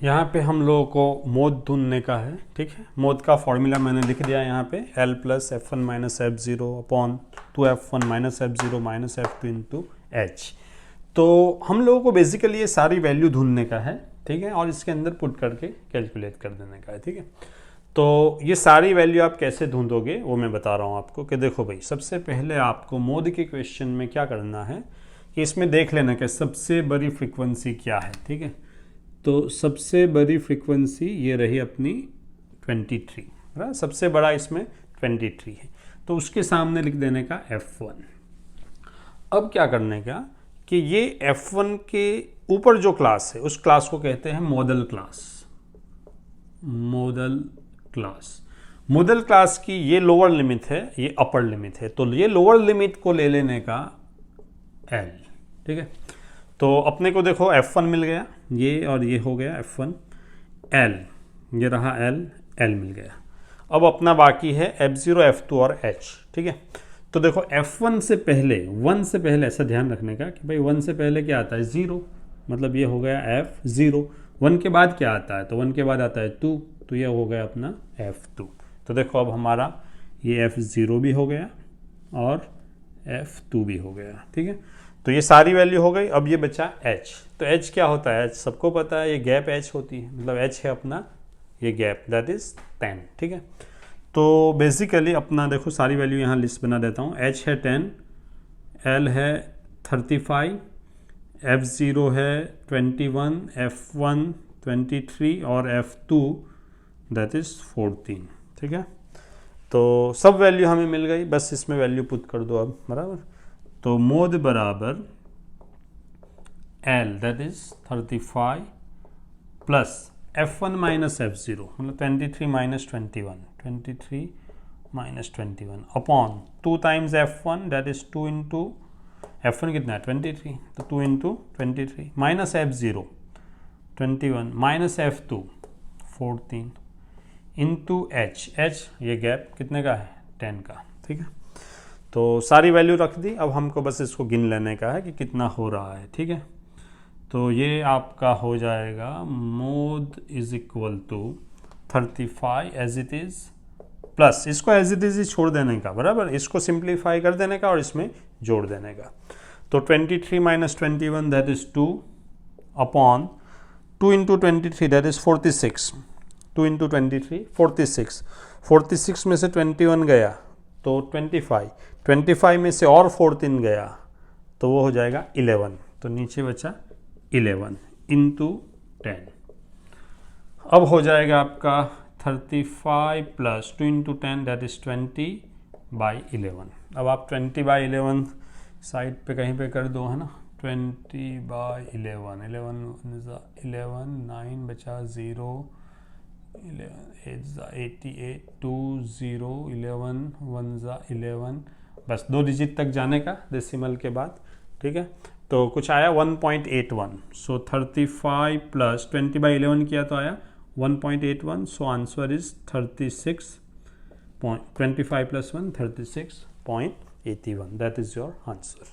यहाँ पे हम लोगों को मोद ढूंढने का है, ठीक है। मोद का फॉर्मूला मैंने लिख दिया यहाँ पे, L plus F1 minus F0 upon 2F1 minus F0 minus F2 into H। तो हम लोगों को बेसिकली ये सारी वैल्यू ढूंढने का है, ठीक है, और इसके अंदर पुट करके कैलकुलेट कर देने का है, ठीक है। तो ये सारी वैल्यू आप कैसे ढूंढोगे वो मैं बता रहा हूँ आपको कि देखो भाई, सबसे पहले आपको मोद के क्वेश्चन में क्या करना है कि इसमें देख लेना कि सबसे बड़ी फ्रीक्वेंसी क्या है, ठीक है। तो सबसे बड़ी फ्रीक्वेंसी ये रही अपनी 23, है, सबसे बड़ा इसमें 23 है, तो उसके सामने लिख देने का F1। अब क्या करने का कि ये F1 के ऊपर जो क्लास है उस क्लास को कहते हैं model class. Model class, model class की ये लोअर लिमिट है, ये अपर लिमिट है, तो ये लोअर लिमिट को ले लेने का L, ठीक है। तो अपने को देखो F1 मिल गया, ये और ये हो गया F1, L ये रहा L मिल गया। अब अपना बाकी है F0 F2 और H, ठीक है। तो देखो F1 से पहले 1 से पहले ऐसा ध्यान रखने का कि भाई 1 से पहले क्या आता है 0, मतलब ये हो गया F0। 1 के बाद क्या आता है, तो 1 के बाद आता है 2, तो ये हो गया अपना F2। तो देखो अब हमारा ये F0 भी हो गया और F2 भी हो गया, ठीक है। तो ये सारी वैल्यू हो गई। अब ये बचा H। तो H क्या होता है, H सबको पता है, ये गैप H होती है, मतलब H है अपना ये गैप, दैट इज 10, ठीक है। तो बेसिकली अपना देखो सारी वैल्यू यहाँ लिस्ट बना देता हूँ। H है 10, L है 35, F0 है 21, F1 23 और F2 दैट इज 14, ठीक है। तो सब वैल्यू हमें मिल गई, बस इसमें वैल्यू पुट कर दो अब, बराबर। तो मोद बराबर L that is 35 plus F1 minus F0 मतलब 23 minus 21 upon 2 times F1 that is 2 into F1 कितना है 23, तो 2 into 23 minus F0 21 minus F2 14 into H ये गैप कितने का है 10 का, ठीक है। तो सारी वैल्यू रख दी, अब हमको बस इसको गिन लेने का है कि कितना हो रहा है, ठीक है। तो ये आपका हो जाएगा mode is equal to 35 as it is plus इसको एज इट इज ही छोड़ देने का, बराबर, इसको सिंप्लीफाई कर देने का और इसमें जोड़ देने का। तो 23 minus 21 that is 2 upon 2 into 23 that is 46, 2 into 23 46 में से 21 गया तो 25 में से और 14 गया तो वो हो जाएगा 11, तो नीचे बचा 11 इंटू 10। अब हो जाएगा आपका 35 प्लस 2 इंटू 10 दैट इज 20/11। अब आप 20/11 साइड पे कहीं पे कर दो, है ना, 20/11 11 9 बचा 0 11 8 88 2 0 11 1 11, बस 2 डिजिट तक जाने का डेसिमल के बाद, ठीक है। तो कुछ आया 1.81, सो 35 प्लस 20/11 किया तो आया 1.81, so answer is 36.25 plus 1 36.81, that is your answer.